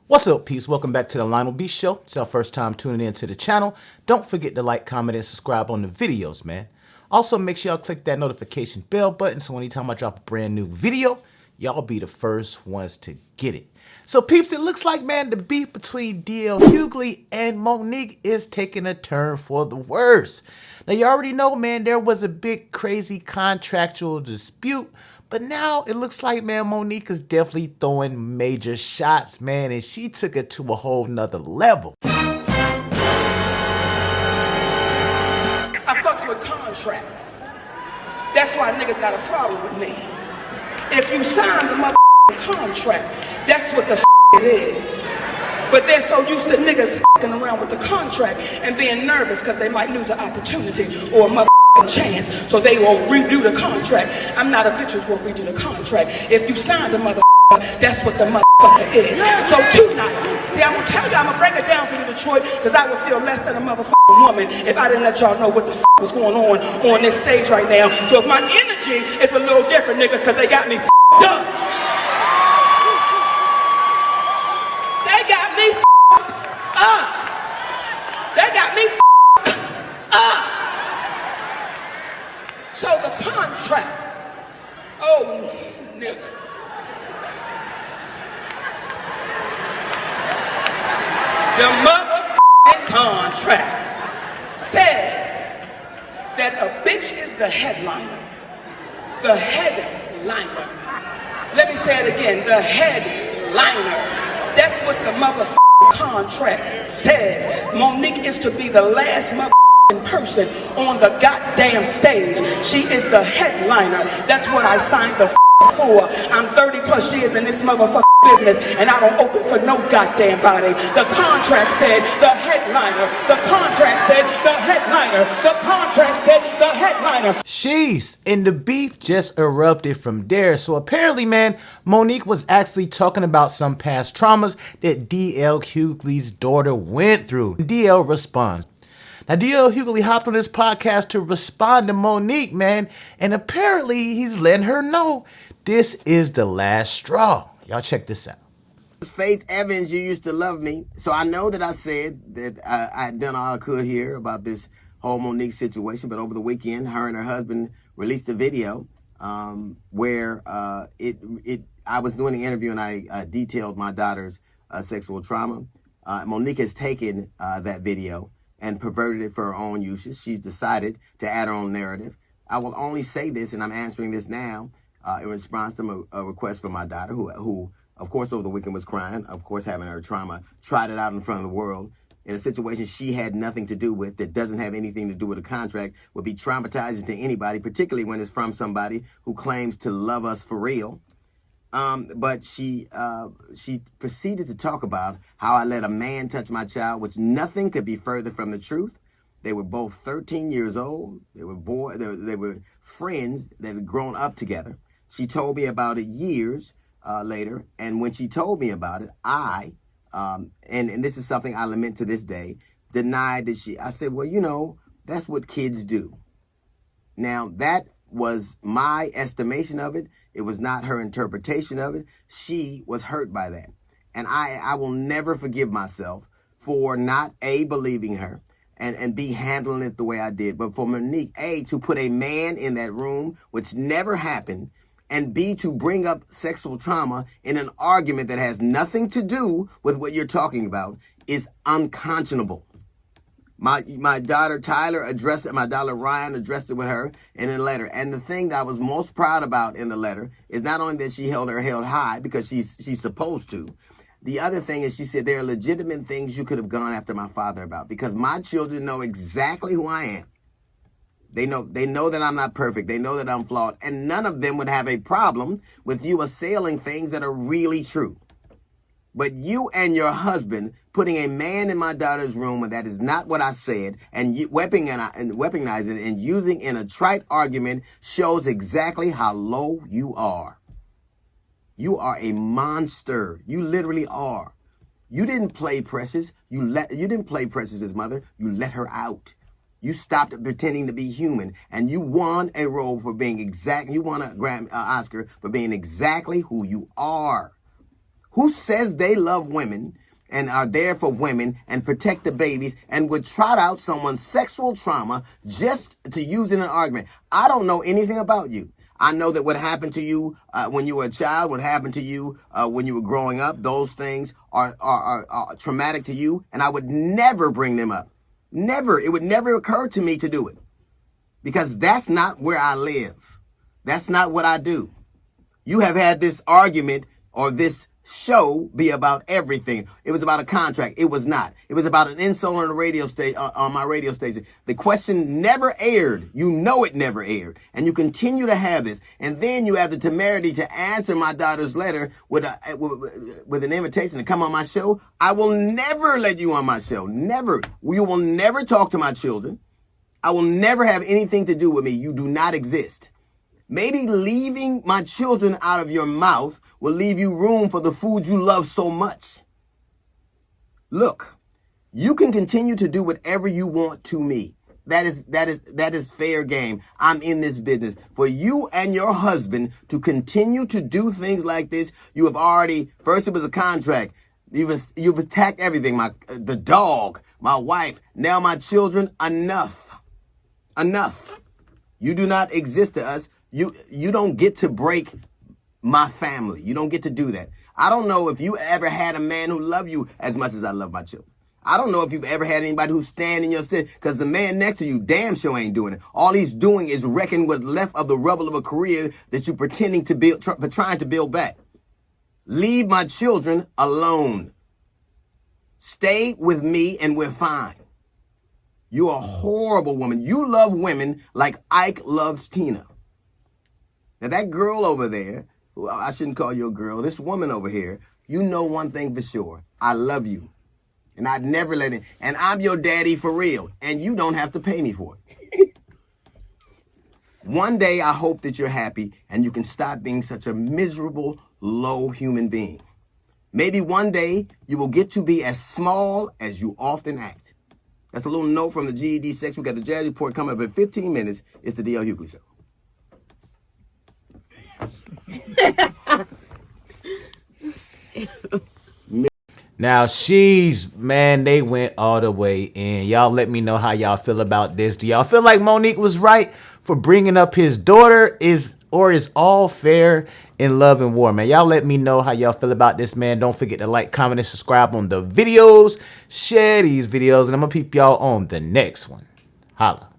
What's up, peeps? Welcome back to the Lionel B Show. It's your first time tuning in to the channel. Don't forget to like, comment, and subscribe on the videos, man. Also, make sure y'all click that notification bell button so anytime I drop a brand new video, y'all be the first ones to get it. So, peeps, it looks like, man, the beef between DL Hughley and Monique is taking a turn for the worse. Now, you already know, man, there was a big, crazy contractual dispute. But now it looks like, man, Monique is definitely throwing major shots, man, and she took it to a whole nother level. I fucks with contracts. That's why niggas got a problem with me. If you sign the motherfucking contract, that's what the it is. But they're so used to niggas fucking around with the contract and being nervous because they might lose an opportunity or a motherfucking chance, so they will redo the contract. I'm not a bitch who's gonna redo the contract. If you sign the motherfucker, that's what the motherfucker is. So tonight, see, I'm gonna tell you, I'm gonna break it down for you, Detroit, because I would feel less than a motherfucking woman if I didn't let y'all know what the was going on this stage right now. So if my energy is a little different, nigga, because they got me up. They got me up. They got me up. So the contract, oh nigga. The motherfucking contract said that a bitch is the headliner. The headliner. Let me say it again, the headliner. That's what the motherfucking contract says. Monique is to be the last motherfucking person on the goddamn stage. She is the headliner. That's what I signed the for. I'm 30 plus years in this motherfucking business and I don't open for no goddamn body. The contract said the headliner. The contract said the headliner. The contract said the headliner. Sheesh, and the beef just erupted from there. So apparently, man, Monique was actually talking about some past traumas that DL Hughley's daughter went through. DL responds. Now, DL Hughley hopped on this podcast to respond to Monique, man, and apparently he's letting her know this is the last straw. Y'all check this out. Faith Evans, you used to love me. So I know that I said that I had done all I could here about this whole Monique situation, but over the weekend, her and her husband released a video where I was doing an interview and I detailed my daughter's sexual trauma. Monique has taken that video and perverted it for her own uses. She's decided to add her own narrative. I will only say this, and I'm answering this now in response to a request from my daughter, who, of course, over the weekend was crying, of course, having her trauma, tried it out in front of the world in a situation she had nothing to do with, that doesn't have anything to do with a contract, would be traumatizing to anybody, particularly when it's from somebody who claims to love us for real. But she proceeded to talk about how I let a man touch my child, which nothing could be further from the truth. They were both 13 years old. They were friends that had grown up together. She told me about it years later, and when she told me about it, and this is something I lament to this day, denied that I said, well, you know, that's what kids do. Now, that was my estimation of it. It was not her interpretation of it. She was hurt by that. And I will never forgive myself for not, A, believing her, and B, handling it the way I did. But for Monique, A, to put a man in that room, which never happened, and B, to bring up sexual trauma in an argument that has nothing to do with what you're talking about, is unconscionable. My daughter Tyler addressed it, my daughter Ryan addressed it with her in a letter. And the thing that I was most proud about in the letter is not only that she held her head high, because she's supposed to. The other thing is she said there are legitimate things you could have gone after my father about, because my children know exactly who I am. They know that I'm not perfect. They know that I'm flawed. And none of them would have a problem with you assailing things that are really true. But you and your husband putting a man in my daughter's room when that is not what I said, and weaponizing it and using in a trite argument shows exactly how low you are. You are a monster. You literally are. You didn't play Precious. You didn't play Precious's mother. You let her out. You stopped pretending to be human, and you won a role for being you won a Oscar for being exactly who you are. who says they love women and are there for women and protect the babies and would trot out someone's sexual trauma just to use in an argument. I don't know anything about you. I know that what happened to you when you were a child, what happened to you when you were growing up, those things are traumatic to you, and I would never bring them up. Never. It would never occur to me to do it because that's not where I live. That's not what I do. You have had this argument or this show be about everything. It was about a contract. It was not. It was about an insult on the radio station, on my radio station. The question never aired. You know it never aired. And you continue to have this. And then you have the temerity to answer my daughter's letter with an invitation to come on my show. I will never let you on my show. Never. You will never talk to my children. I will never have anything to do with me. You do not exist. Maybe leaving my children out of your mouth will leave you room for the food you love so much. Look, you can continue to do whatever you want to me. That is fair game. I'm in this business. For you and your husband to continue to do things like this, you have already, first it was a contract. You've attacked everything. The dog, my wife, now my children. Enough. Enough. You do not exist to us. You don't get to break my family. You don't get to do that. I don't know if you ever had a man who loved you as much as I love my children. I don't know if you've ever had anybody who's standing in your stead, because the man next to you damn sure ain't doing it. All he's doing is wrecking what's left of the rubble of a career that you're pretending to build, trying to build back. Leave my children alone. Stay with me and we're fine. You're a horrible woman. You love women like Ike loves Tina. Now, that girl over there, I shouldn't call you a girl, this woman over here, you know one thing for sure. I love you. And I'd never let it. And I'm your daddy for real. And you don't have to pay me for it. One day, I hope that you're happy and you can stop being such a miserable, low human being. Maybe one day, you will get to be as small as you often act. That's a little note from the GED section. We got the Jazz Report coming up in 15 minutes. It's the D.L. Hughley Show. Now, man, they went all the way in. Y'all let me know how y'all feel about this. Do y'all feel like Monique was right for bringing up his daughter? Is all fair in love and war, man? Y'all let me know how y'all feel about this, man. Don't forget to like, comment, and subscribe on the videos. Share these videos, and I'm going to peep y'all on the next one. Holla.